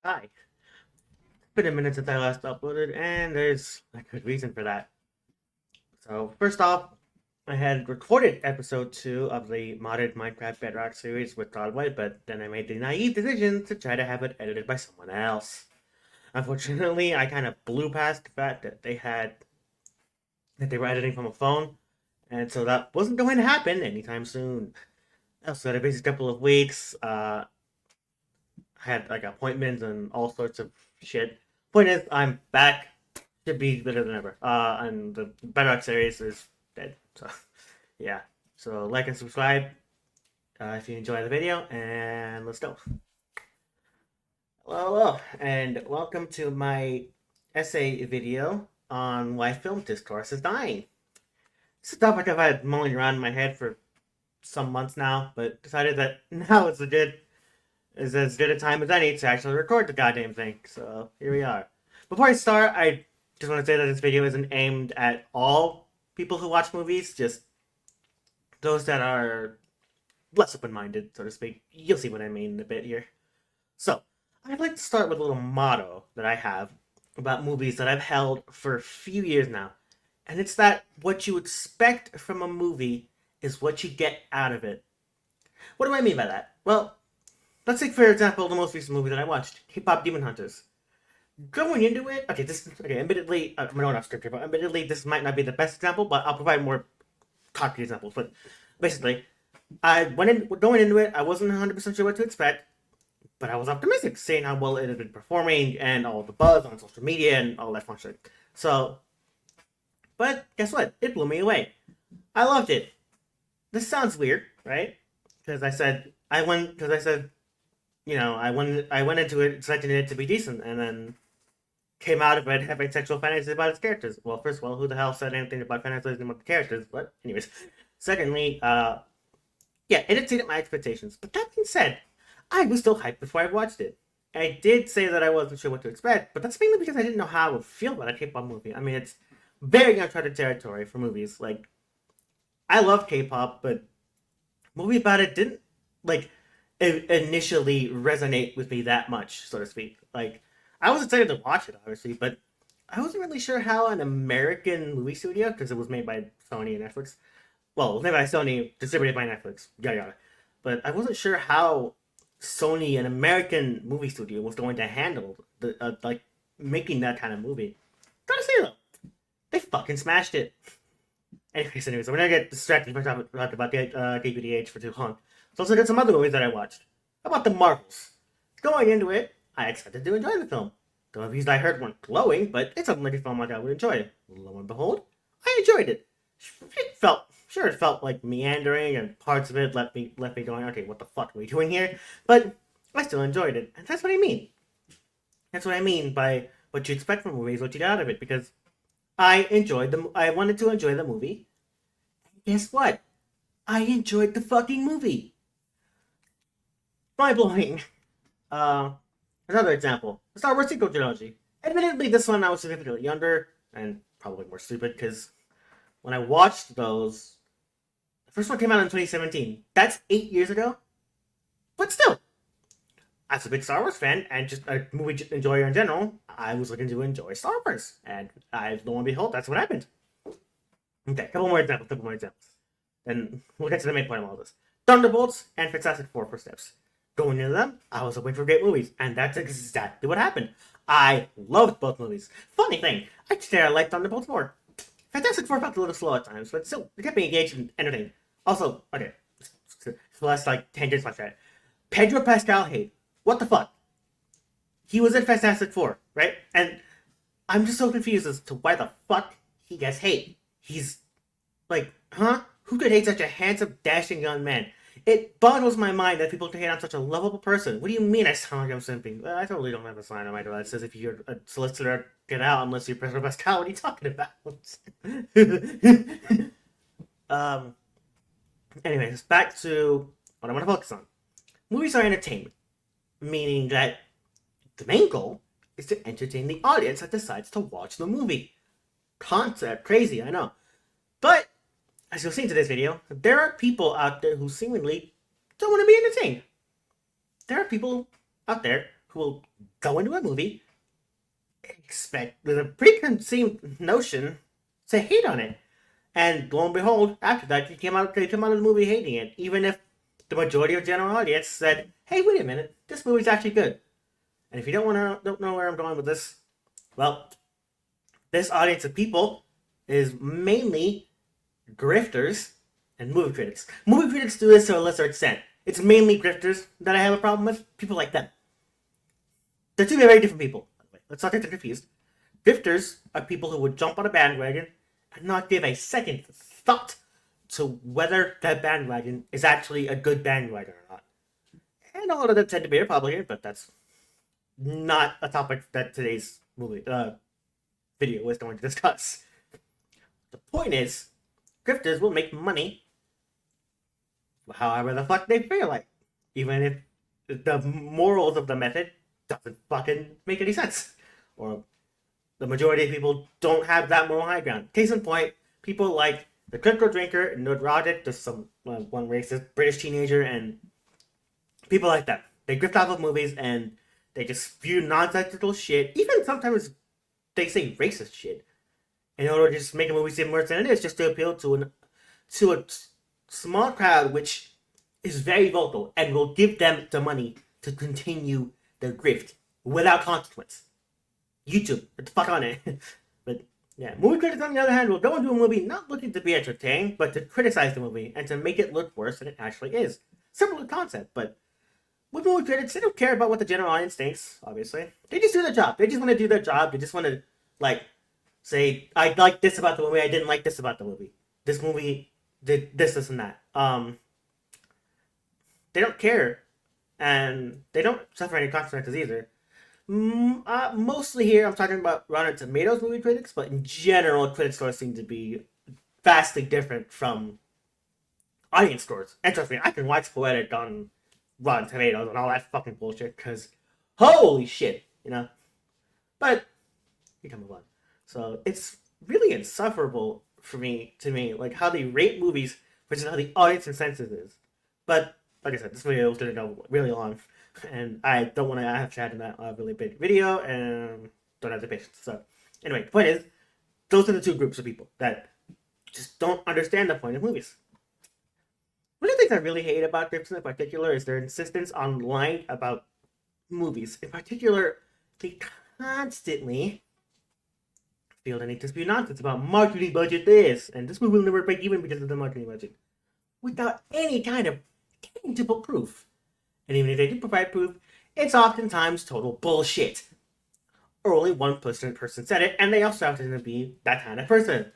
Hi. It's been a minute since I last uploaded, and there's a good reason for that. So, first off, I had recorded episode 2 of the modded Minecraft Bedrock series with Broadway, but then I made the naive decision to try to have it edited by someone else. Unfortunately, I kind of blew past the fact that they were editing from a phone, and so that wasn't going to happen anytime soon. I also had a busy couple of weeks. Had like appointments and all sorts of shit. Point is, I'm back. Should be better than ever. And the Bedrock series is dead. So, yeah. So like and subscribe if you enjoy the video, and let's go. Hello, and welcome to my essay video on why film discourse is dying. It's a topic I've had mulling around in my head for some months now, but decided that now is as good a time as any to actually record the goddamn thing. So here we are. Before I start, I just want to say that this video isn't aimed at all people who watch movies, just those that are less open minded, so to speak. You'll see what I mean in a bit here. So, I'd like to start with a little motto that I have about movies that I've held for a few years now. And it's that what you expect from a movie is what you get out of it. What do I mean by that? Well, let's take, for example, the most recent movie that I watched, K-pop Demon Hunters. Going into it, admittedly, I'm going off script here, but admittedly, this might not be the best example, but I'll provide more concrete examples. But basically, going into it, I wasn't 100% sure what to expect, but I was optimistic, seeing how well it had been performing and all the buzz on social media and all that fun shit. So, but guess what? It blew me away. I loved it. This sounds weird, right? Because I said, I went into it expecting it to be decent, and then came out of it having sexual fantasies about its characters. Well, first of all, who the hell said anything about fantasizing about the characters? But anyways, secondly, yeah, it exceeded my expectations. But that being said, I was still hyped before I watched it. I did say that I wasn't sure what to expect, but that's mainly because I didn't know how I would feel about a K-pop movie. I mean, it's very uncharted territory for movies. Like, I love K-pop, but movie about it didn't like initially resonate with me that much, so to speak. Like, I was excited to watch it, obviously, but I wasn't really sure how an American movie studio, because it was made by Sony and Netflix. Well, it was made by Sony, distributed by Netflix, yada yada. But I wasn't sure how Sony, an American movie studio, was going to handle the like making that kind of movie. Gotta say though, they fucking smashed it. Anyways, I'm gonna get distracted if I talk about the DVDH for too long. So let's look at some other movies that I watched. How about the Marvels? Going into it, I expected to enjoy the film. The reviews I heard weren't glowing, but it's something like a film like I would enjoy. Lo and behold, I enjoyed it. It felt like meandering, and parts of it left me going, okay, what the fuck are we doing here? But I still enjoyed it, and that's what I mean. That's what I mean by what you expect from movies, what you get out of it, because I wanted to enjoy the movie. Guess what? I enjoyed the fucking movie. Mind blowing. Uh, Another example: the Star Wars sequel trilogy. Admittedly, this one I was significantly younger and probably more stupid because when I watched those, the first one came out in 2017. That's 8 years ago. But still, as a big Star Wars fan and just a movie enjoyer in general, I was looking to enjoy Star Wars, and lo and behold, that's what happened. Okay, couple more examples. Then we'll get to the main point of all this. Thunderbolts and Fantastic Four first steps. Going into them, I was hoping for great movies, and that's exactly what happened. I loved both movies. Funny thing, I say I liked Thunderbolts more. Fantastic Four felt a little slow at times, but still, it kept me engaged and entertained. Also, okay, so less like tangents like that. Pedro Pascal hate. What the fuck? He was in Fantastic Four, right? And I'm just so confused as to why the fuck he gets hate. He's like, huh? Who could hate such a handsome, dashing young man? It boggles my mind that people can hate on such a lovable person. What do you mean I sound like I'm simping? I totally don't have a sign on my door that says if you're a solicitor, get out unless you're Pedro Pascal. What are you talking about? um. Anyways, back to what I want to focus on. Movies are entertainment, meaning that the main goal is to entertain the audience that decides to watch the movie. Concept crazy, I know. But as you'll see in today's video, there are people out there who seemingly don't want to be entertained. There are people out there who will go into a movie, expect with a preconceived notion to hate on it. And lo and behold, after that, they came out of the movie hating it, even if the majority of general audience said, "Hey, wait a minute, this movie's actually good." And if you don't know where I'm going with this, well, this audience of people is mainly grifters and movie critics. Movie critics do this to a lesser extent. It's mainly grifters that I have a problem with. People like them. They're two very different people. Let's not get confused. Grifters are people who would jump on a bandwagon and not give a second thought to whether that bandwagon is actually a good bandwagon or not. And a lot of them tend to be Republican, but that's not a topic that today's video is going to discuss. The point is, grifters will make money however the fuck they feel like, even if the morals of the method doesn't fucking make any sense, or the majority of people don't have that moral high ground. Case in point, people like the Critical Drinker, Nud Roddick, there's some one racist British teenager, and people like that. They grift off of movies and they just spew nonsensical shit. Even sometimes they say racist shit in order to just make a movie seem worse than it is, just to appeal to a small crowd which is very vocal and will give them the money to continue their grift without consequence. YouTube, get the fuck on it. But yeah, movie critics on the other hand will go into a movie not looking to be entertained, but to criticize the movie and to make it look worse than it actually is. Similar concept, but with movie critics, they don't care about what the general audience thinks, obviously. They just do their job. They just want to do their job. They just want to, say, I like this about the movie, I didn't like this about the movie. This movie did this, and that. They don't care, and they don't suffer any consequences either. Mostly here, I'm talking about Rotten Tomatoes movie critics, but in general, critic scores seem to be vastly different from audience scores. And trust me, I can watch Poetic on Rotten Tomatoes and all that fucking bullshit, because holy shit, But we can move on. So it's really insufferable to me, like how they rate movies versus how the audience consensus is. But like I said, this video is going to go really long, and I don't want to have to add a really big video, and don't have the patience. So anyway, the point is, those are the two groups of people that just don't understand the point of movies. One of the things I really hate about grips in particular is their insistence on lying about movies. In particular, they constantly feel the need to spew nonsense about marketing budget this, and this movie will never break even because of the marketing budget, without any kind of tangible proof. And even if they do provide proof, it's oftentimes total bullshit. Or only one person said it, and they also happen to be that kind of person.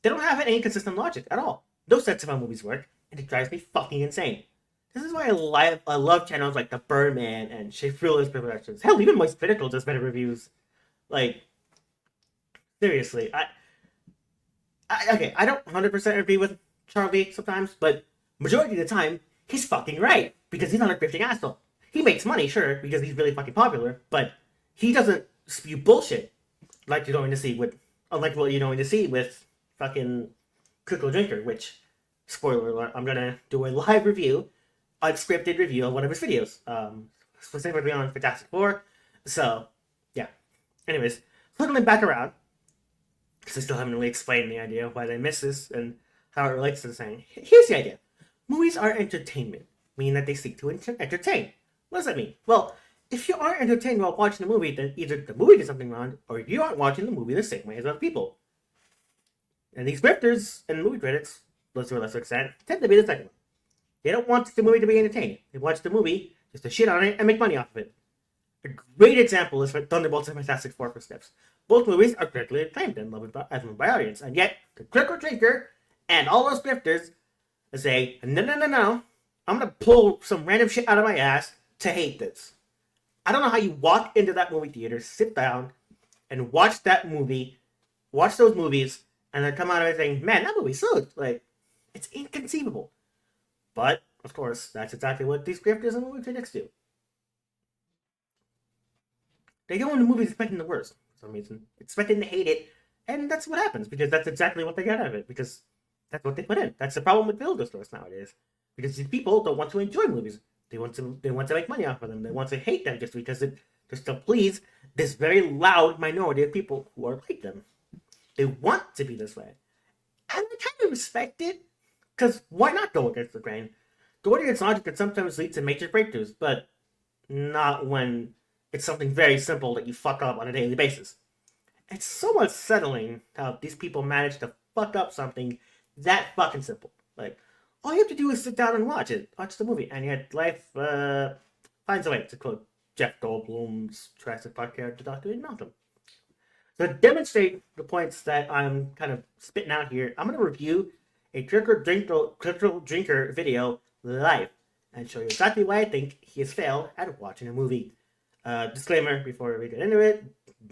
They don't have any consistent logic at all. No sense of how movies work, and it drives me fucking insane. This is why I love channels like The Birdman and Shafrulla's Productions. Hell, even Moist Critical does better reviews. Seriously, I don't 100% agree with Charlie sometimes, but majority of the time, he's fucking right, because he's not a grifting asshole. He makes money, sure, because he's really fucking popular, but he doesn't spew bullshit like you're going to see with, unlike what you're going to see with fucking Critical Drinker, which, spoiler alert, I'm gonna do a live review, unscripted review of one of his videos, specifically on Fantastic Four. So, yeah. Anyways, circling back around, because I still haven't really explained the idea of why they miss this and how it relates to the saying. Here's the idea. Movies are entertainment, meaning that they seek to entertain. What does that mean? Well, if you aren't entertained while watching the movie, then either the movie did something wrong, or you aren't watching the movie the same way as other people. And these scripters and movie critics, to a lesser extent, tend to be the second one. They don't want the movie to be entertaining. They watch the movie just to shit on it and make money off of it. A great example is Thunderbolts and Fantastic Four for Snips. Both movies are critically acclaimed and loved by audience, and yet the Critical Drinker and all those grifters say, no, I'm gonna pull some random shit out of my ass to hate this. I don't know how you walk into that movie theater, sit down, and watch that movie, watch those movies, and then come out of it saying, man, that movie sucked. It's inconceivable. But, of course, that's exactly what these grifters and movie critics do. They go into movies expecting the worst, for some reason. Expecting to hate it, and that's what happens, because that's exactly what they get out of it, because that's what they put in. That's the problem with film stores nowadays. Because these people don't want to enjoy movies. They want to make money off of them. They want to hate them just to please this very loud minority of people who are like them. They want to be this way, and I kind of respect it. Because why not go against the grain? Going against logic can sometimes lead to major breakthroughs, but not when it's something very simple that you fuck up on a daily basis. It's so unsettling how these people manage to fuck up something that fucking simple. Like, all you have to do is sit down and watch the movie, and yet life finds a way, to quote Jeff Goldblum's Jurassic Park character, Dr. Malcolm. So to demonstrate the points that I'm kind of spitting out here, I'm going to review a critical drinker video live and show you exactly why I think he has failed at watching a movie. Disclaimer before we get into it,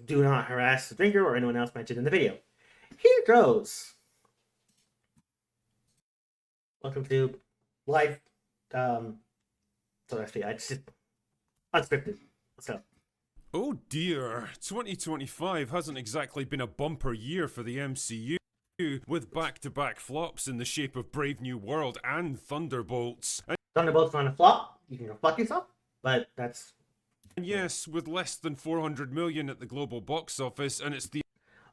do not harass the drinker or anyone else mentioned in the video. Here goes. Welcome to live, so actually I just, unscripted, let's go. Oh dear, 2025 hasn't exactly been a bumper year for the MCU, with back-to-back flops in the shape of Brave New World and Thunderbolts. Thunderbolts on a flop, you can go fuck yourself, but that's... And yes, with less than 400 million at the global box office, and it's the...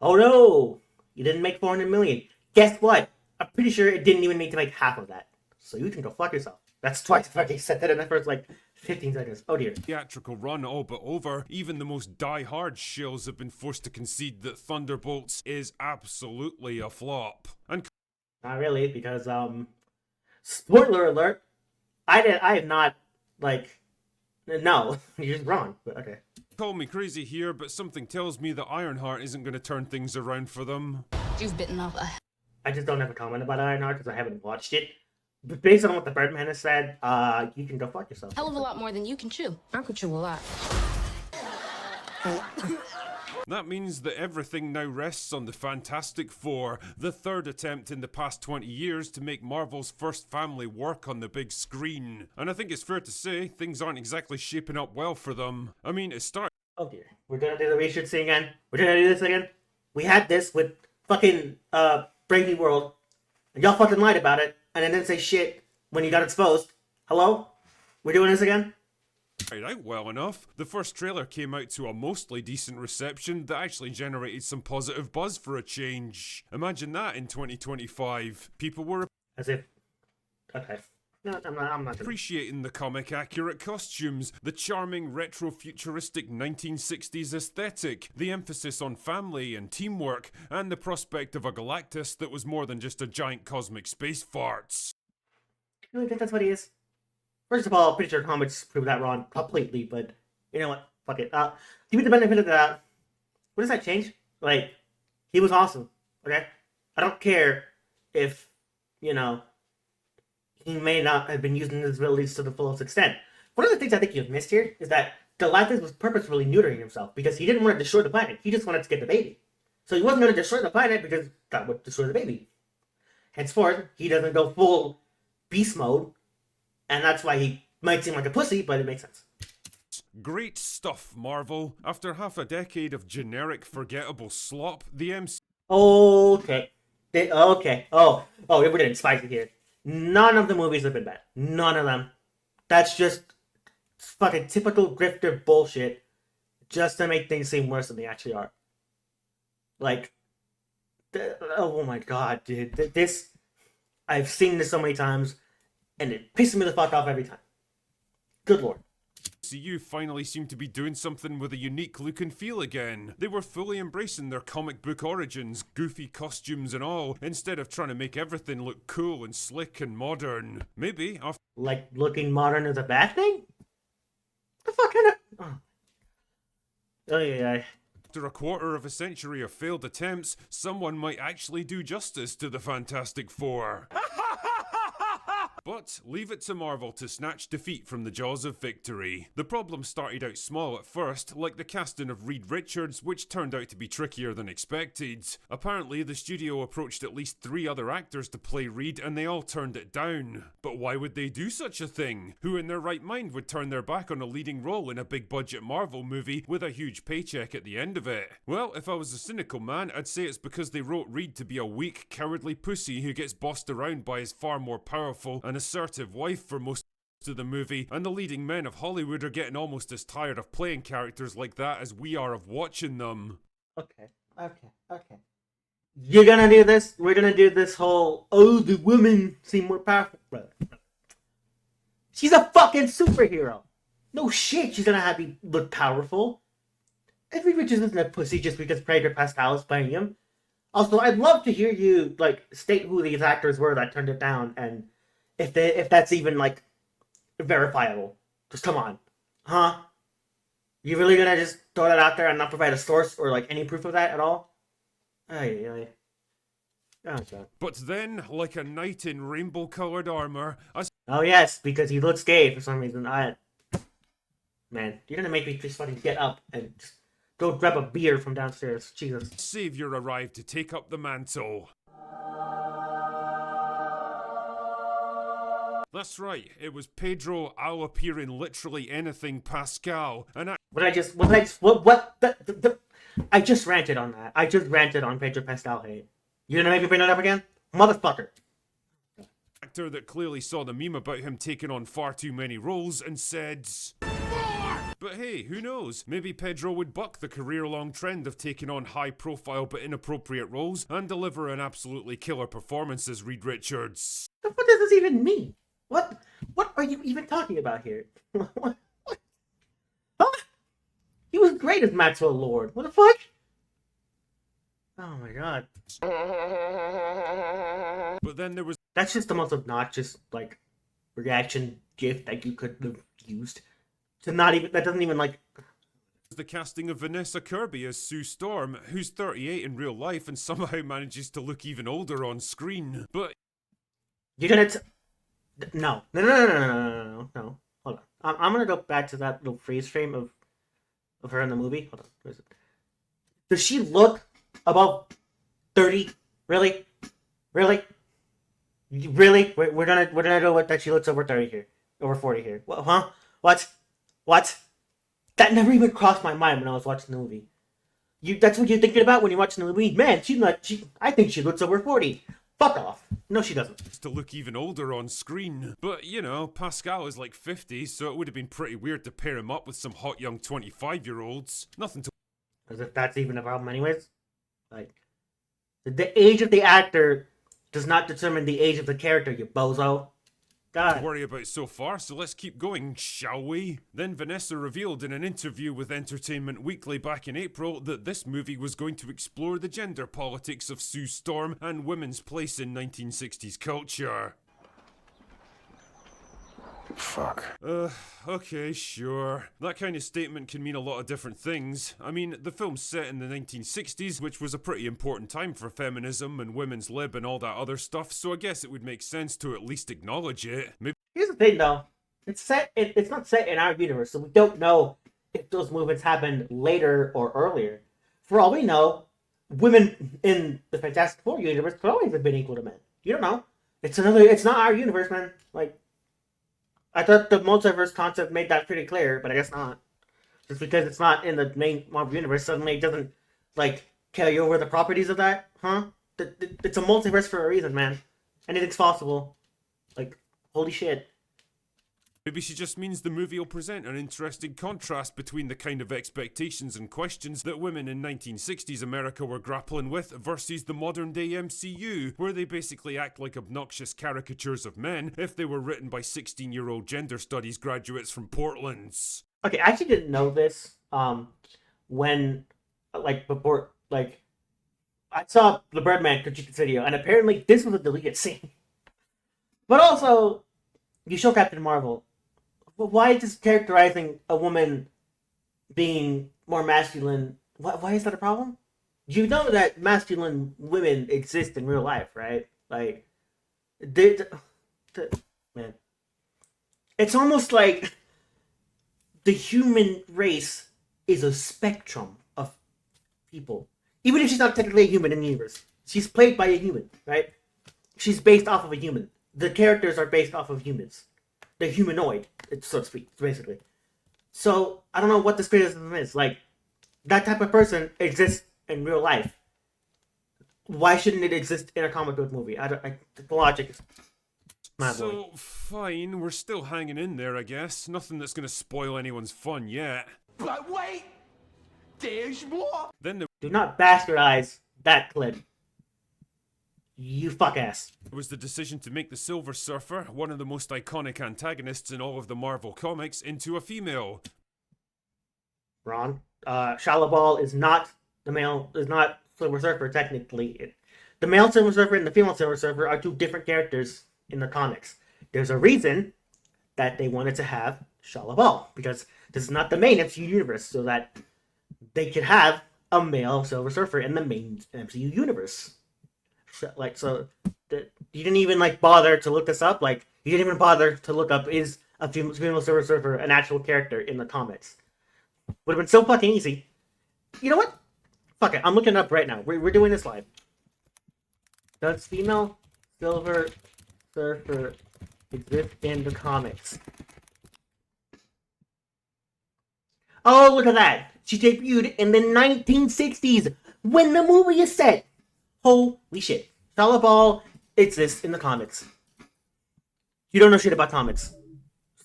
Oh no! You didn't make 400 million. Guess what? I'm pretty sure it didn't even need to make half of that. So you can go fuck yourself. That's twice if I said that in the first, 15 seconds. Oh dear. Theatrical run all but over. Even the most die-hard shills have been forced to concede that Thunderbolts is absolutely a flop. And not really, because, spoiler alert, I have not, no, you're just wrong, but okay. Call me crazy here, but something tells me that Ironheart isn't going to turn things around for them. You've bitten off a... I just don't have a comment about Ironheart because I haven't watched it. But based on what the Birdman has said, you can go fuck yourself. Hell of a lot more than you can chew. I could chew a lot. That means that everything now rests on the Fantastic Four, the third attempt in the past 20 years to make Marvel's first family work on the big screen. And I think it's fair to say, things aren't exactly shaping up well for them. I mean, it started... Oh dear. We're gonna do the reshoot thing again? We're gonna do this again? We had this with fucking, Brave New World, and y'all fucking lied about it, and then didn't say shit when you got exposed. Hello? We're doing this again? Out well enough. The first trailer came out to a mostly decent reception that actually generated some positive buzz for a change. Imagine that in 2025. People were as if... Okay. No, I'm not appreciating the comic accurate costumes, the charming retro-futuristic 1960s aesthetic, the emphasis on family and teamwork, and the prospect of a Galactus that was more than just a giant cosmic space farts. You really think that's what he is? First of all, pretty sure comics prove that wrong completely, but you know what? Fuck it. Give me the benefit of the doubt. What does that change? He was awesome, okay? I don't care if, he may not have been using his abilities to the fullest extent. One of the things I think you've missed here is that Galactus was purposefully neutering himself because he didn't want to destroy the planet. He just wanted to get the baby. So he wasn't going to destroy the planet because that would destroy the baby. Henceforth, he doesn't go full beast mode, and that's why he might seem like a pussy, but it makes sense. Great stuff, Marvel. After half a decade of generic, forgettable slop, the MC... Okay. Okay. Oh, we're getting spicy here. None of the movies have been bad. None of them. That's just fucking typical grifter bullshit just to make things seem worse than they actually are. Oh my god, dude. This... I've seen this so many times, and it pisses me the fuck off every time. Good lord. MCU finally seemed to be doing something with a unique look and feel again. They were fully embracing their comic book origins, goofy costumes and all, instead of trying to make everything look cool and slick and modern. Maybe after... looking modern is a bad thing? The fuck kind of... Oh yeah. After a quarter of a century of failed attempts, someone might actually do justice to the Fantastic Four. But leave it to Marvel to snatch defeat from the jaws of victory. The problem started out small at first, like the casting of Reed Richards, which turned out to be trickier than expected. Apparently, the studio approached at least 3 other actors to play Reed, and they all turned it down. But why would they do such a thing? Who in their right mind would turn their back on a leading role in a big-budget Marvel movie with a huge paycheck at the end of it? Well, if I was a cynical man, I'd say it's because they wrote Reed to be a weak, cowardly pussy who gets bossed around by his far more powerful and assertive wife for most to the movie, and the leading men of Hollywood are getting almost as tired of playing characters like that as we are of watching them. Okay. You're gonna do this? We're gonna do this whole, oh, the women seem more powerful. Brother. She's a fucking superhero. No shit, she's gonna have you look powerful. Every bitch isn't a pussy just because Pedro Pascal is playing him. Also, I'd love to hear you, like, state who these actors were that turned it down, and if that's even, like, verifiable. Just come on. Huh? You really gonna just throw that out there and not provide a source or, like, any proof of that at all? Ay. Okay. But then, like a knight in rainbow-coloured armour, Oh yes, because he looks gay for some reason. Man, you're gonna make me just fucking get up and just go grab a beer from downstairs. Jesus. Saviour arrived to take up the mantle. That's right, it was Pedro, I'll appear in literally anything Pascal, and I just ranted on that. I just ranted on Pedro Pascal hate. You gonna make me bring that up again? Motherfucker. actor that clearly saw the meme about him taking on far too many roles and said, but hey, who knows? Maybe Pedro would buck the career-long trend of taking on high-profile but inappropriate roles and deliver an absolutely killer performance as Reed Richards. What does this even mean? What are you even talking about here? What? Huh? He was great as Maxwell Lord. What the fuck? Oh my god. But then there was That's just the most obnoxious, like, reaction gif that you could have used. To not even, that doesn't even, like... the casting of Vanessa Kirby as Sue Storm, who's 38 in real life and somehow manages to look even older on screen. But You're gonna No. Hold on. I'm gonna go back to that little freeze frame of her in the movie. Hold on. Where is it? Does she look above 30? Really? We're gonna go with that she looks over 30 here. Over 40 here. Huh? What? That never even crossed my mind when I was watching the movie. That's what you're thinking about when you're watching the movie? Man, I think she looks over 40. Fuck off. No, she doesn't. to look even older on screen. But, you know, Pascal is like 50, so it would have been pretty weird to pair him up with some hot young 25-year-olds. Nothing to As if that's even a problem anyways. Like, the age of the actor does not determine the age of the character, you bozo. God. worry about so far, so let's keep going, shall we? Then Vanessa revealed in an interview with Entertainment Weekly back in April that this movie was going to explore the gender politics of Sue Storm and women's place in 1960s culture. Fuck. Okay, sure. That kind of statement can mean a lot of different things. I mean, the film's set in the 1960s, which was a pretty important time for feminism and women's lib and all that other stuff, so I guess it would make sense to at least acknowledge it. Maybe Here's the thing, though. It's not set in our universe, so we don't know if those movements happened later or earlier. For all we know, women in the Fantastic Four universe could always have been equal to men. You don't know. It's not our universe, man. Like, I thought the multiverse concept made that pretty clear, but I guess not. Just because it's not in the main Marvel universe, suddenly it doesn't, like, carry over the properties of that, huh? It's a multiverse for a reason, man. Anything's possible. Like, holy shit. Maybe she just means the movie will present an interesting contrast between the kind of expectations and questions that women in 1960s America were grappling with versus the modern day MCU, where they basically act like obnoxious caricatures of men if they were written by 16-year-old gender studies graduates from Portland. Okay, I actually didn't know this, when, before, I saw the Birdman critique this video, and apparently this was a deleted scene. But also, you show Captain Marvel. But why is this characterizing a woman being more masculine? Why is that a problem? You know that masculine women exist in real life, right? Like, man. It's almost like the human race is a spectrum of people. Even if she's not technically a human in the universe. She's played by a human, right? She's based off of a human. The characters are based off of humans. The humanoid, so to speak, basically. So, I don't know what this criticism is. Like, that type of person exists in real life. Why shouldn't it exist in a comic book movie? The logic is... My boy. So, fine, we're still hanging in there, I guess. Nothing that's gonna spoil anyone's fun yet. But wait! There's more! Then there Do not bastardize that clip. You fuck ass. was the decision to make the Silver Surfer, one of the most iconic antagonists in all of the Marvel comics, into a female. Ron. Shalabal is not Silver Surfer, technically. The male Silver Surfer and the female Silver Surfer are two different characters in the comics. There's a reason that they wanted to have Shalabal, because this is not the main MCU universe, so that they could have a male Silver Surfer in the main MCU universe. You didn't even bother to look this up. You didn't even bother to look up, is a female Silver Surfer an actual character in the comics? Would have been so fucking easy. You know what? Fuck it. I'm looking it up right now. We're doing this live. Does female Silver Surfer exist in the comics? Oh, look at that. She debuted in the 1960s when the movie is set. Holy shit. Shalabal exists in the comics. You don't know shit about comics.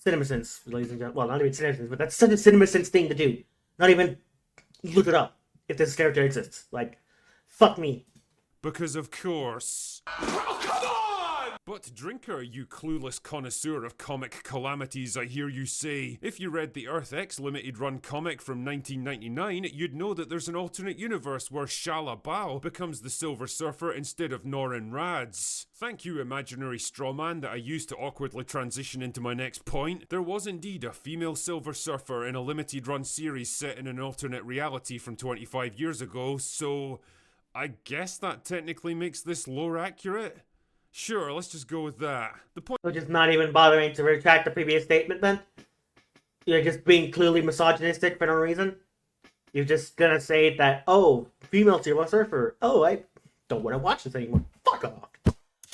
CinemaSins, ladies and gentlemen. Well, not even CinemaSins, but that's such a CinemaSins thing to do. Not even look it up if this character exists. Fuck me. Because of course. Oh, come on! But Drinker, you clueless connoisseur of comic calamities, I hear you say. If you read the Earth X limited run comic from 1999, you'd know that there's an alternate universe where Shala Bao becomes the Silver Surfer instead of Norrin Rads. Thank you, imaginary strawman that I used to awkwardly transition into my next point. There was indeed a female Silver Surfer in a limited run series set in an alternate reality from 25 years ago, so I guess that technically makes this lore accurate? Sure, let's just go with that. The point. So just not even bothering to retract the previous statement then? You're just being clearly misogynistic for no reason? You're just gonna say that, oh, female Silver Surfer. Oh, I don't want to watch this anymore. Fuck off.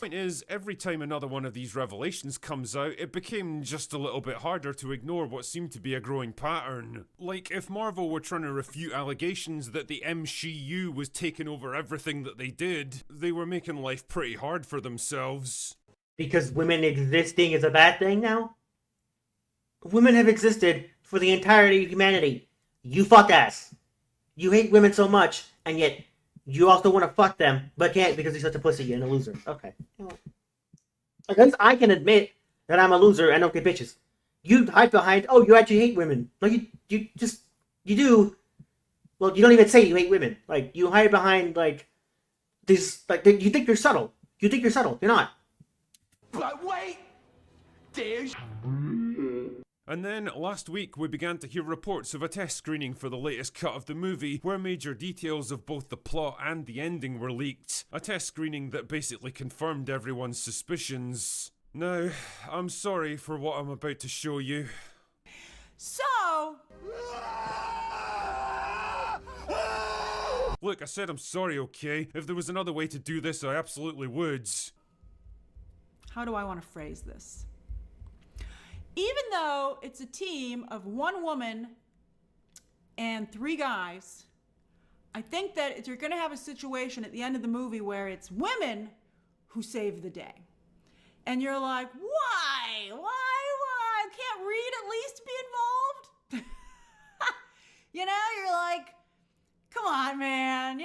Point is, every time another one of these revelations comes out, it became just a little bit harder to ignore what seemed to be a growing pattern. If Marvel were trying to refute allegations that the MCU was taking over everything that they did, they were making life pretty hard for themselves. Because women existing is a bad thing now? Women have existed for the entirety of humanity. You fuck ass. You hate women so much, and yet you also want to fuck them, but can't because you're such a pussy and a loser. Okay. At least I can admit that I'm a loser and don't get bitches. You hide behind, oh, you actually hate women. No, you do. Well, you don't even say you hate women. You hide behind, this, you think you're subtle. You're not. But wait! There's... And then, last week, we began to hear reports of a test screening for the latest cut of the movie, where major details of both the plot and the ending were leaked. A test screening that basically confirmed everyone's suspicions. Now, I'm sorry for what I'm about to show you. So... Look, I said I'm sorry, okay? If there was another way to do this, I absolutely would. How do I want to phrase this? Even though it's a team of one woman and 3 guys, I think that you're going to have a situation at the end of the movie where it's women who save the day. And you're like, why? Can't Reed at least be involved? You're like, come on, man.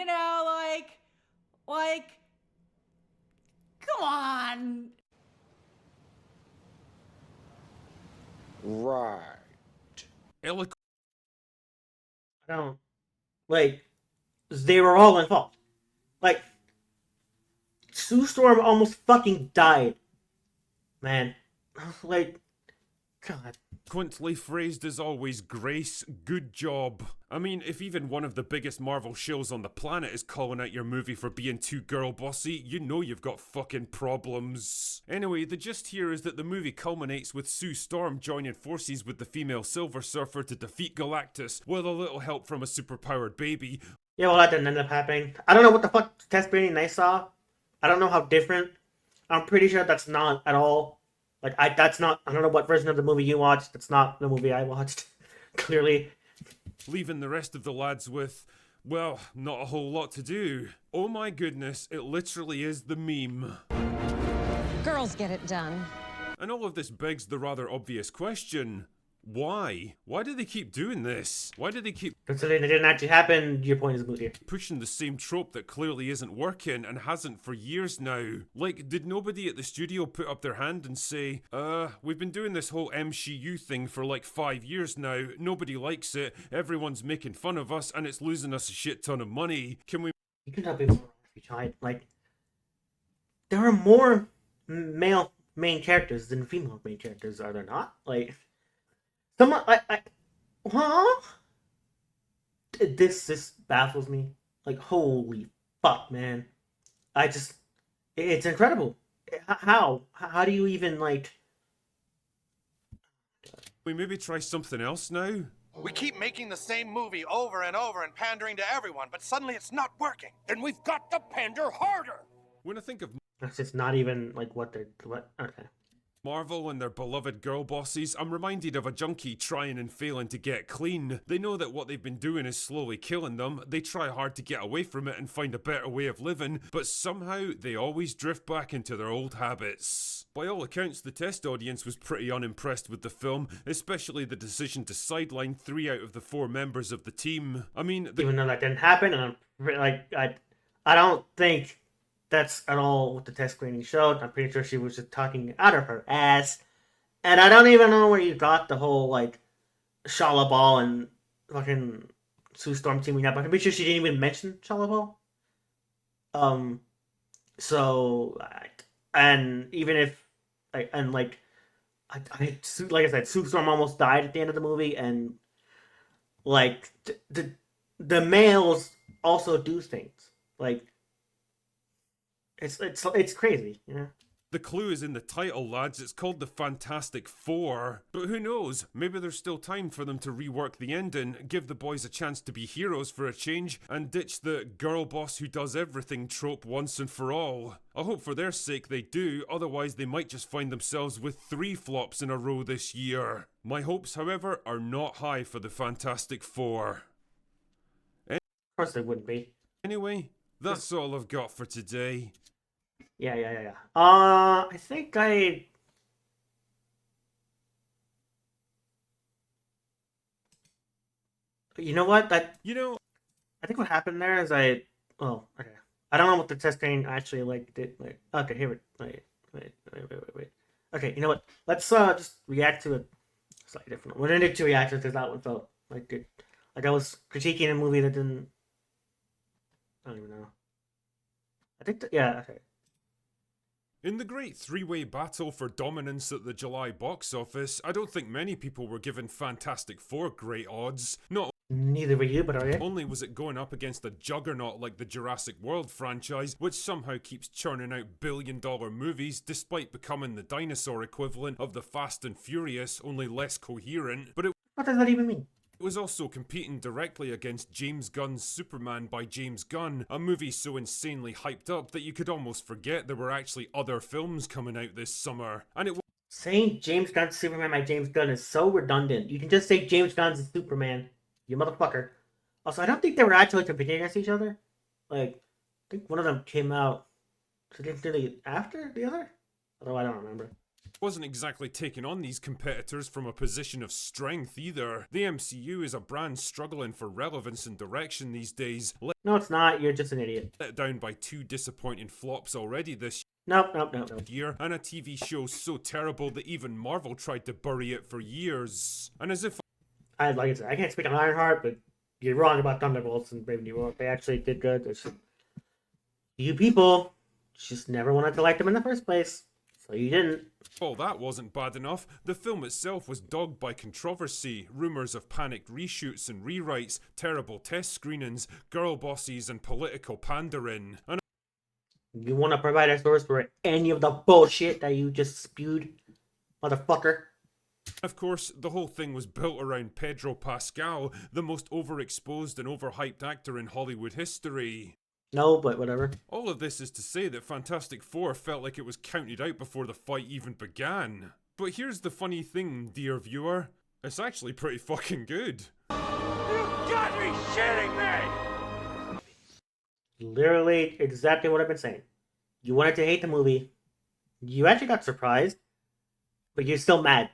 Come on. Right. Eloquent. I don't. They were all involved. Sue Storm almost fucking died. Man. God. Eloquently phrased as always, Grace. Good job. I mean, if even one of the biggest Marvel shills on the planet is calling out your movie for being too girl bossy, you know you've got fucking problems. Anyway, the gist here is that the movie culminates with Sue Storm joining forces with the female Silver Surfer to defeat Galactus, with a little help from a superpowered baby. Yeah, well, that didn't end up happening. I don't know what the fuck test screening they saw. I don't know how different. I'm pretty sure that's not at all. I don't know what version of the movie you watched. That's not the movie I watched. Clearly. Leaving the rest of the lads with, well, not a whole lot to do. Oh my goodness, it literally is the meme. Girls get it done. And all of this begs the rather obvious question. Why? Why do they keep doing this? Why do they keep Considering it didn't actually happen, your point is moot here. pushing the same trope that clearly isn't working and hasn't for years now? Like, did nobody at the studio put up their hand and say, we've been doing this whole MCU thing for like 5 years now, nobody likes it, everyone's making fun of us, and it's losing us a shit ton of money. Can we You could not be more wrong if you tried. Like, there are more male main characters than female main characters, are there not? Like, someone, huh? This baffles me. Like, holy fuck, man. It's incredible. How do you even, like... we maybe try something else now? We keep making the same movie over and over and pandering to everyone, but suddenly it's not working. Then we've got to pander harder. When I think of That's just not even, like, okay. Marvel and their beloved girl bosses, I'm reminded of a junkie trying and failing to get clean. They know that what they've been doing is slowly killing them, they try hard to get away from it and find a better way of living, but somehow they always drift back into their old habits. By all accounts, the test audience was pretty unimpressed with the film, especially the decision to sideline 3 out of the 4 members of the team. I mean, Even though that didn't happen, and I don't think that's at all what the test screening showed. I'm pretty sure she was just talking out of her ass. And I don't even know where you got the whole, like, Shala Ball and fucking Sue Storm teaming up. I'm pretty sure she didn't even mention Shala Ball. And even if, like I said, Sue Storm almost died at the end of the movie, and, like, the males also do things. Like, it's crazy, you know? the clue is in the title, lads. It's called the Fantastic Four. But who knows? Maybe there's still time for them to rework the ending, give the boys a chance to be heroes for a change, and ditch the girl boss who does everything trope once and for all. I hope for their sake they do, otherwise they might just find themselves with 3 flops in a row this year. My hopes, however, are not high for the Fantastic Four. Of course they wouldn't be. Anyway, that's all I've got for today. Yeah. I think you know what? I think what happened there is okay. I don't know what the test screen actually did. Okay, here wait. Okay, you know what? Let's just react to it slightly different. We're gonna do 2 reactions because that one felt like I was critiquing a movie that didn't. I don't even know. I think okay. In the great 3-way battle for dominance at the July box office, I don't think many people were given Fantastic Four great odds. Not Neither were you, but are you? only was it going up against a juggernaut like the Jurassic World franchise, which somehow keeps churning out billion-dollar movies despite becoming the dinosaur equivalent of the Fast and Furious, only less coherent, but it What does that even mean? was also competing directly against James Gunn's Superman by James Gunn, a movie so insanely hyped up that you could almost forget there were actually other films coming out this summer. And it Saying James Gunn's Superman by James Gunn is so redundant. You can just say James Gunn's Superman, you motherfucker. Also, I don't think they were actually competing against each other. Like, I think one of them came out significantly after the other? Although I don't remember. wasn't exactly taking on these competitors from a position of strength either. The MCU is a brand struggling for relevance and direction these days, No, it's not. You're just an idiot. let down by 2 disappointing flops already this Nope. year, and a TV show so terrible that even Marvel tried to bury it for years. And as if I can't speak on Ironheart, but you're wrong about Thunderbolts and Brave New World. They actually did good. It's just, you people just never wanted to like them in the first place, so you didn't. all that wasn't bad enough, the film itself was dogged by controversy, rumours of panicked reshoots and rewrites, terrible test screenings, girl bosses and political pandering. And You want to provide a source for any of the bullshit that you just spewed, motherfucker? of course, the whole thing was built around Pedro Pascal, the most overexposed and overhyped actor in Hollywood history. No, but whatever. All of this is to say that Fantastic Four felt like it was counted out before the fight even began. But here's the funny thing, dear viewer. It's actually pretty fucking good. You got me shitting me! Literally exactly what I've been saying. You wanted to hate the movie. You actually got surprised. But you're still mad.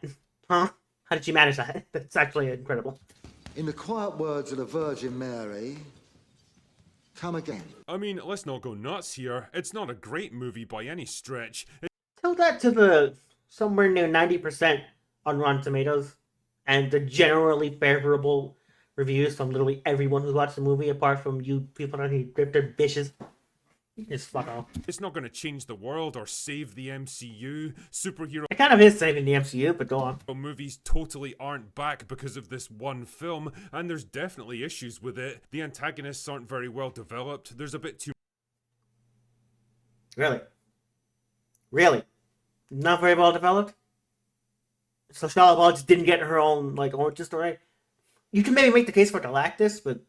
Huh? How did you manage that? That's actually incredible. In the quiet words of the Virgin Mary, come again. I mean, let's not go nuts here. It's not a great movie by any stretch. Tell that to the somewhere near 90% on Rotten Tomatoes and the generally favorable reviews from literally everyone who's watched the movie apart from you people on who grip their bitches. You just fuck off. It's not going to change the world or save the MCU. Superhero It kind of is saving the MCU, but go on. movies totally aren't back because of this one film, and there's definitely issues with it. The antagonists aren't very well developed. There's a bit too Really? Really? Not very well developed? So Charlotte Ball just didn't get her own, like, origin story? You can maybe make the case for Galactus, but,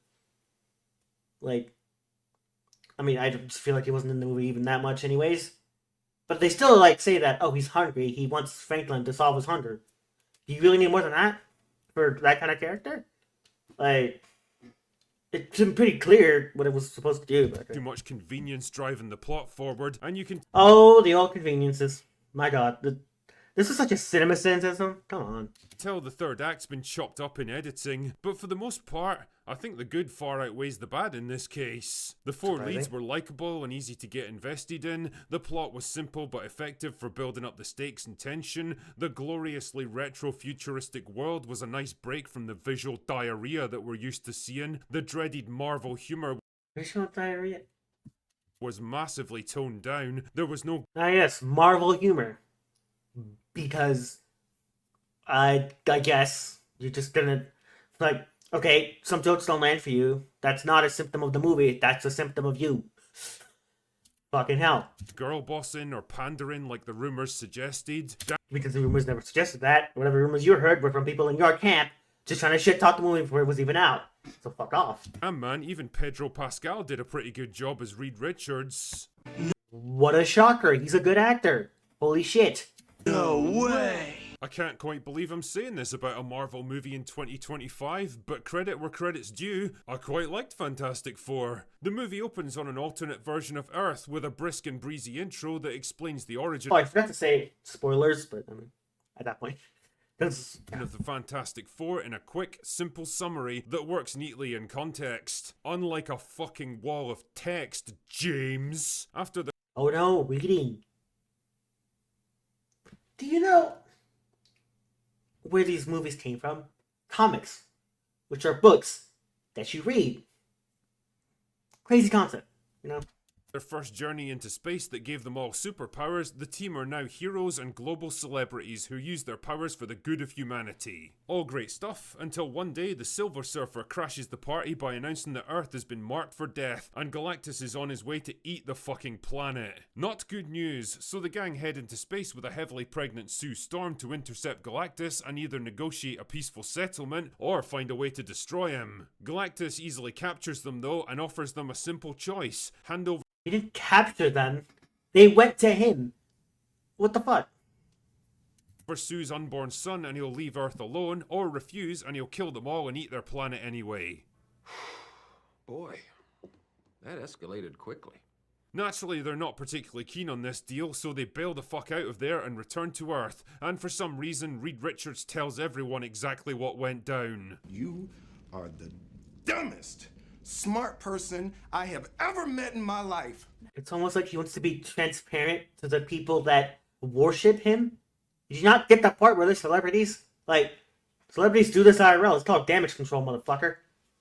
like, I mean, I just feel like he wasn't in the movie even that much anyways. But they still, like, say that, oh, he's hungry, he wants Franklin to solve his hunger. Do you really need more than that for that kind of character? Like, it's been pretty clear what it was supposed to do. But, too much convenience driving the plot forward, and you can oh, the old conveniences. My god. This is such a cinema cynicism. Come on. tell the third act's been chopped up in editing, but for the most part, I think the good far outweighs the bad in this case. The four Surprising. leads were likeable and easy to get invested in, the plot was simple but effective for building up the stakes and tension, the gloriously retro-futuristic world was a nice break from the visual diarrhea that we're used to seeing, the dreaded Marvel humour Visual diarrhea. was massively toned down, there was no Ah, yes, Marvel humor. Because I guess you're just gonna, like, okay, some jokes don't land for you. That's not a symptom of the movie. That's a symptom of you. Fucking hell. girl bossing or pandering like the rumours suggested. Because the rumors never suggested that. Whatever rumors you heard were from people in your camp just trying to shit talk the movie before it was even out. So fuck off. And man, even Pedro Pascal did a pretty good job as Reed Richards. What a shocker. He's a good actor. Holy shit. I can't quite believe I'm saying this about a Marvel movie in 2025, but credit where credit's due, I quite liked Fantastic Four. The movie opens on an alternate version of Earth with a brisk and breezy intro that explains the origin Oh, I forgot to say spoilers, but I mean, at that point. Because of the Fantastic Four in a quick, simple summary that works neatly in context. Unlike a fucking wall of text, James. After the oh no, reading. Do you know where these movies came from? Comics, which are books that you read. Crazy concept, you know? their first journey into space that gave them all superpowers, the team are now heroes and global celebrities who use their powers for the good of humanity. All great stuff, until one day the Silver Surfer crashes the party by announcing that Earth has been marked for death, and Galactus is on his way to eat the fucking planet. Not good news, so the gang head into space with a heavily pregnant Sue Storm to intercept Galactus and either negotiate a peaceful settlement, or find a way to destroy him. Galactus easily captures them though, and offers them a simple choice: hand over He didn't capture them. They went to him. What the fuck? Sue's unborn son and he'll leave Earth alone, or refuse and he'll kill them all and eat their planet anyway. Boy, that escalated quickly. Naturally, they're not particularly keen on this deal, so they bail the fuck out of there and return to Earth, and for some reason, Reed Richards tells everyone exactly what went down. You are the dumbest, smart person I have ever met in my life. It's almost like he wants to be transparent to the people that worship him. Did you not get that part where they're celebrities? Like, celebrities do this IRL. It's called damage control, motherfucker.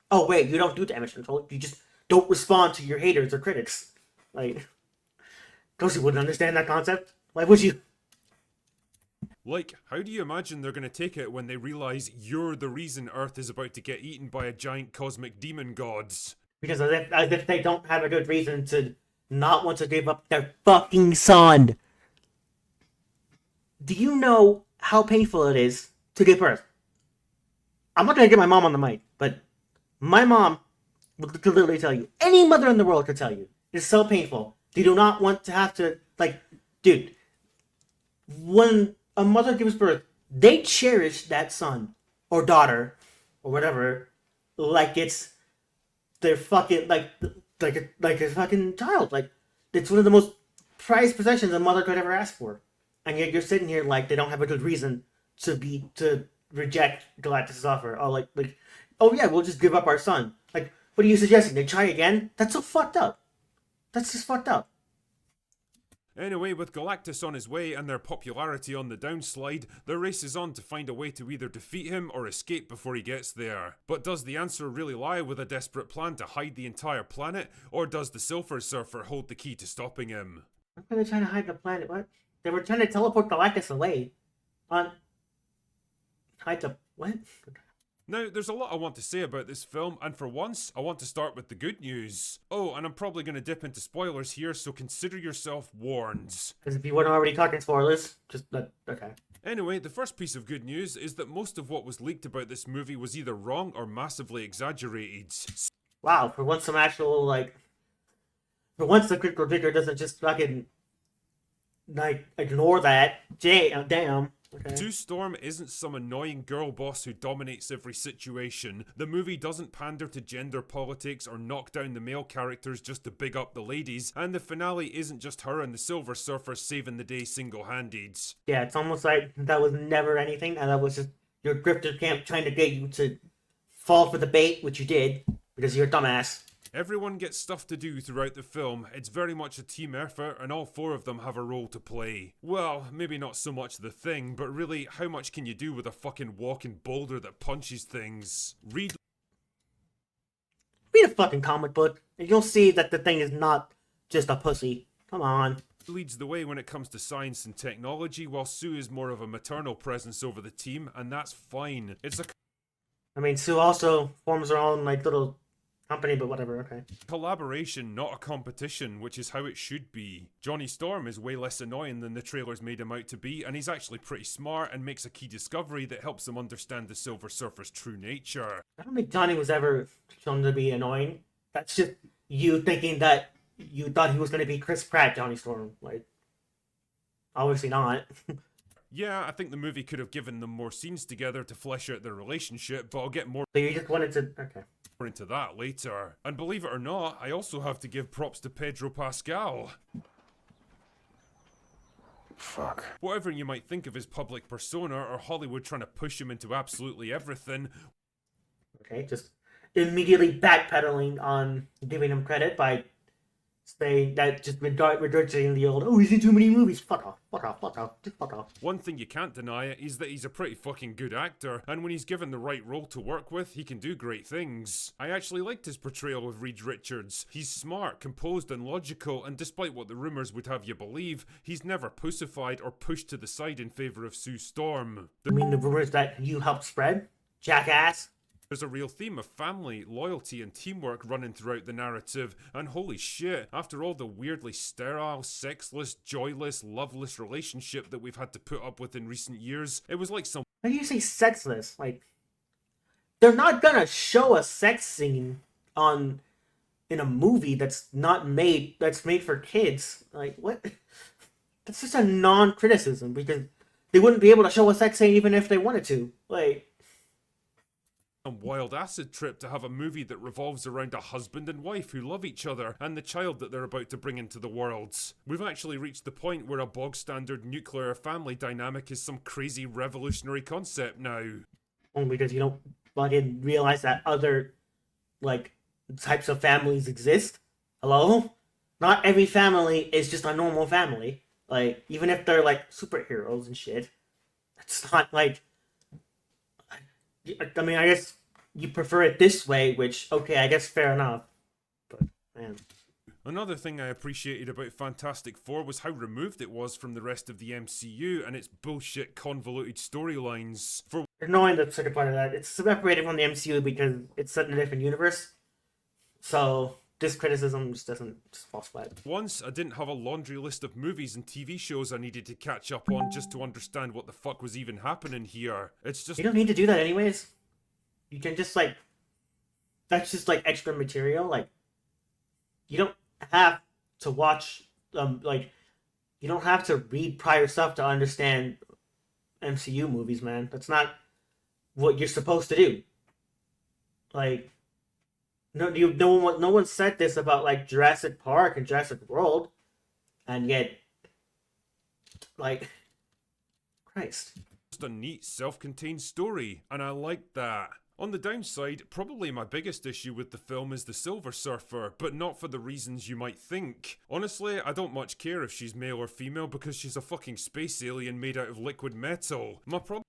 Oh, wait, you don't do damage control. You just don't respond to your haters or critics. Like, those who wouldn't understand that concept. Why would you? Like, how do you imagine they're gonna take it when they realize you're the reason Earth is about to get eaten by a giant cosmic demon gods? Because as if they don't have a good reason to not want to give up their fucking son. Do you know how painful it is to give birth? I'm not gonna get my mom on the mic, but my mom could literally tell you, any mother in the world could tell you, it's so painful. They do not want to have to, like, dude, when a mother gives birth, they cherish that son or daughter or whatever like it's their fucking, like a fucking child. Like, it's one of the most prized possessions a mother could ever ask for. and yet you're sitting here like they don't have a good reason to reject Galactus' offer. Oh, like, oh yeah, we'll just give up our son. Like, what are you suggesting? They try again? That's so fucked up. That's just fucked up. Anyway, with Galactus on his way and their popularity on the downslide, the race is on to find a way to either defeat him or escape before he gets there. But does the answer really lie with a desperate plan to hide the entire planet, or does the Silver Surfer hold the key to stopping him? Why are they trying to hide the planet? What? They were trying to teleport Galactus away. Hide the what? Now, there's a lot I want to say about this film, and for once, I want to start with the good news. Oh, and I'm probably going to dip into spoilers here, so consider yourself warned. Because if you weren't already talking spoilers, just okay. Anyway, the first piece of good news is that most of what was leaked about this movie was either wrong or massively exaggerated. Wow, for once some actual, like... For once the critical digger doesn't just fucking... like, ignore that. Damn. Okay. Sue Storm isn't some annoying girl boss who dominates every situation. The movie doesn't pander to gender politics or knock down the male characters just to big up the ladies, and the finale isn't just her and the Silver Surfer saving the day single-handed. Yeah, it's almost like that was never anything, and that was just your grifter camp trying to get you to fall for the bait, which you did, because you're a dumbass. Everyone gets stuff to do throughout the film. It's very much a team effort, and all four of them have a role to play. Well, maybe not so much the Thing, but really, how much can you do with a fucking walking boulder that punches things? Read a fucking comic book, and you'll see that the Thing is not just a pussy. Come on. leads the way when it comes to science and technology, while Sue is more of a maternal presence over the team, and that's fine. I mean, Sue also forms her own, like, little company, but whatever, okay. Collaboration, not a competition, which is how it should be. Johnny Storm is way less annoying than the trailers made him out to be, and he's actually pretty smart and makes a key discovery that helps him understand the Silver Surfer's true nature. I don't think Johnny was ever shown to be annoying. That's just you thinking that you thought he was going to be Chris Pratt, Johnny Storm. Like, obviously not. Yeah, I think the movie could have given them more scenes together to flesh out their relationship, but I'll get more So you just wanted to... Okay. into that later. And believe it or not, I also have to give props to Pedro Pascal. Fuck. Whatever you might think of his public persona or Hollywood trying to push him into absolutely everything. Okay, just immediately backpedaling on giving him credit by saying that, just regurgitating the old, oh, he's in too many movies. Fuck off, fuck off, fuck off, just fuck off. One thing you can't deny is that he's a pretty fucking good actor, and when he's given the right role to work with, he can do great things. I actually liked his portrayal of Reed Richards. He's smart, composed, and logical, and despite what the rumours would have you believe, he's never pussified or pushed to the side in favour of Sue Storm. You mean the rumors that you helped spread? Jackass? There's a real theme of family, loyalty, and teamwork running throughout the narrative, and holy shit, after all the weirdly sterile, sexless, joyless, loveless relationship that we've had to put up with in recent years, it was like some... How do you say sexless? Like, they're not gonna show a sex scene in a movie that's made for kids. Like, what? That's just a non-criticism, because they wouldn't be able to show a sex scene even if they wanted to. Like... a wild acid trip to have a movie that revolves around a husband and wife who love each other and the child that they're about to bring into the world. We've actually reached the point where a bog standard nuclear family dynamic is some crazy revolutionary concept now. Only because you don't fucking realize that other, like, types of families exist. Hello? Not every family is just a normal family. Like, even if they're, like, superheroes and shit. It's not, like... I mean, I guess you prefer it this way, which, okay, I guess fair enough. But, man. Another thing I appreciated about Fantastic Four was how removed it was from the rest of the MCU and its bullshit convoluted storylines. For Knowing the second part of that, it's separated from the MCU because it's set in a different universe. So, this criticism just falls flat. once, I didn't have a laundry list of movies and TV shows I needed to catch up on just to understand what the fuck was even happening here. It's just... You don't need to do that anyways. You can just, like... That's just, like, extra material. Like, you don't have to watch, you don't have to read prior stuff to understand MCU movies, man. That's not what you're supposed to do. Like... No one said this about, like, Jurassic Park and Jurassic World, and yet, like, Christ. Just a neat, self-contained story, and I like that. On the downside, probably my biggest issue with the film is the Silver Surfer, but not for the reasons you might think. Honestly, I don't much care if she's male or female because she's a fucking space alien made out of liquid metal. My problem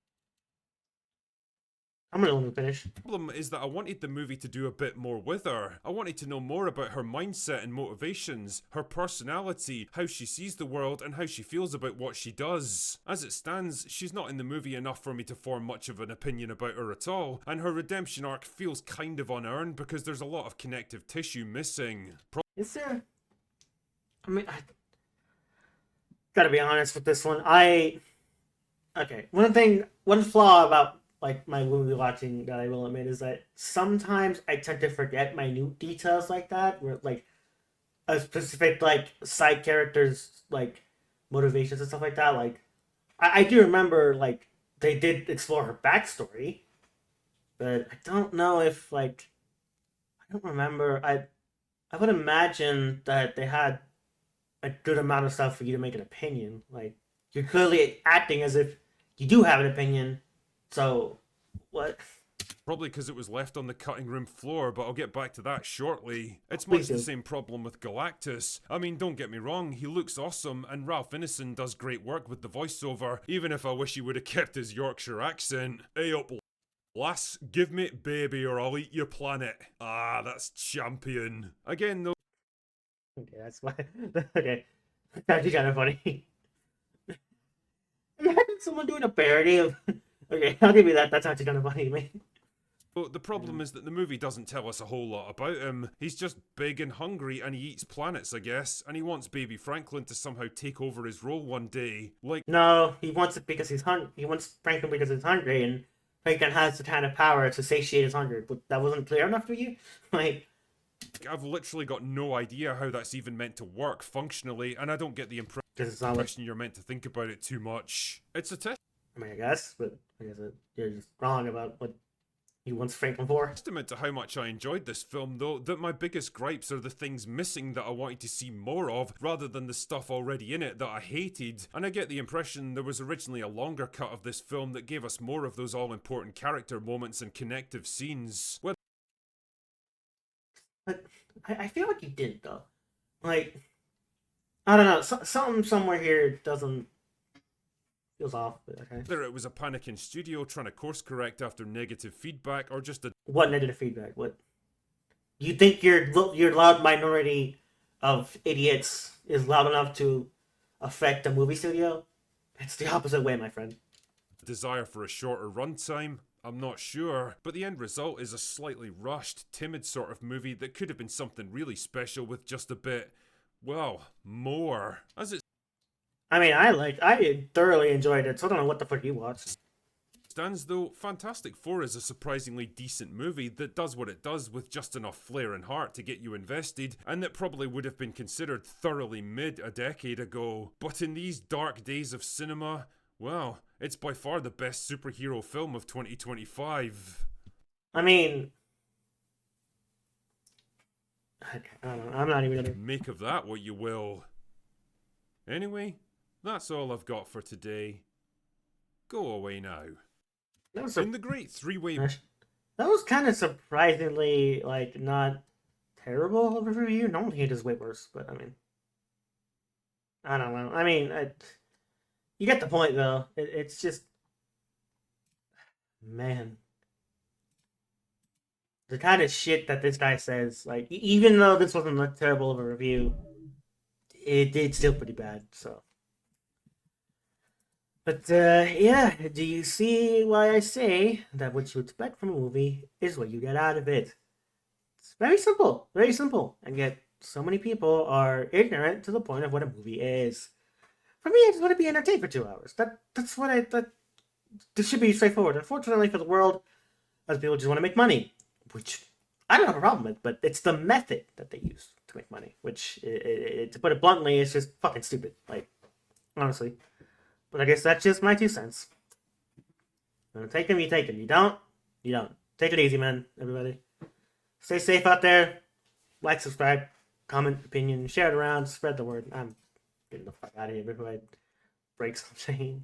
I'm gonna let me finish. is that I wanted the movie to do a bit more with her. I wanted to know more about her mindset and motivations, her personality, how she sees the world, and how she feels about what she does. As it stands, she's not in the movie enough for me to form much of an opinion about her at all, and her redemption arc feels kind of unearned because there's a lot of connective tissue missing. Is there? I mean, I gotta be honest with this one. Okay, one flaw about like my movie watching that I will admit is that sometimes I tend to forget minute details like that, where like a specific like side character's like motivations and stuff like that. Like I do remember like they did explore her backstory, but I don't know if like I don't remember. I would imagine that they had a good amount of stuff for you to make an opinion. Like you're clearly acting as if you do have an opinion. So, what? Probably because it was left on the cutting room floor, but I'll get back to that shortly. It's Please much the do. same problem with Galactus. I mean, don't get me wrong, he looks awesome, and Ralph Ineson does great work with the voiceover, even if I wish he would have kept his Yorkshire accent. Hey up, lass, give me baby or I'll eat your planet. Ah, that's champion. Again, though. Okay, that's why. Okay, that's actually kind of funny. Imagine someone doing a parody of. Okay, I'll give you that. That's actually kind of funny to me. But the problem is that the movie doesn't tell us a whole lot about him. He's just big and hungry and he eats planets, I guess, and he wants baby Franklin to somehow take over his role one day. Like, No, he wants it because he's hungry. He wants Franklin because he's hungry, and Franklin has the kind of power to satiate his hunger. But that wasn't clear enough for you? Like, I've literally got no idea how that's even meant to work functionally, and I don't get the because it's not like. impression you're meant to think about it too much. It's a I mean, I guess, but I guess you're just wrong about what he wants Franklin for. testament to how much I enjoyed this film, though, that my biggest gripes are the things missing that I wanted to see more of, rather than the stuff already in it that I hated. And I get the impression there was originally a longer cut of this film that gave us more of those all-important character moments and connective scenes. Well, But I feel like he did though. Like, I don't know. Something somewhere here doesn't feels off. But okay. whether it was a panic in studio trying to course correct after negative feedback, or just a What negative feedback? What? You think your loud minority of idiots is loud enough to affect a movie studio? It's the opposite way, my friend. desire for a shorter runtime? I'm not sure, but the end result is a slightly rushed, timid sort of movie that could have been something really special with just a bit, well, more. As it I mean, I thoroughly enjoyed it, so I don't know what the fuck you watched. stands, though, Fantastic Four is a surprisingly decent movie that does what it does with just enough flair and heart to get you invested, and that probably would have been considered thoroughly mid a decade ago. But in these dark days of cinema, well, it's by far the best superhero film of 2025. I mean, I don't know. I'm not even gonna. Make of that what you will. Anyway, that's all I've got for today. Go away now. That was In the great three-way that was kind of surprisingly like not terrible of a review. Normally it is way worse, but I mean, I don't know. I mean, you get the point though. It's just, man, the kind of shit that this guy says. Like, even though this wasn't that terrible of a review, it's still pretty bad. So. But, yeah, do you see why I say that what you expect from a movie is what you get out of it? It's very simple, and yet so many people are ignorant to the point of what a movie is. For me, I just want to be entertained for 2 hours. That's what this should be straightforward. Unfortunately for the world, other people just want to make money, which I don't have a problem with, but it's the method that they use to make money, which, to put it bluntly, is just fucking stupid, like, honestly. But I guess that's just my 2 cents. You take them, you take them. You don't, you don't. Take it easy, man, everybody. Stay safe out there. Like, subscribe, comment, opinion, share it around, spread the word. I'm getting the fuck out of here before I break something.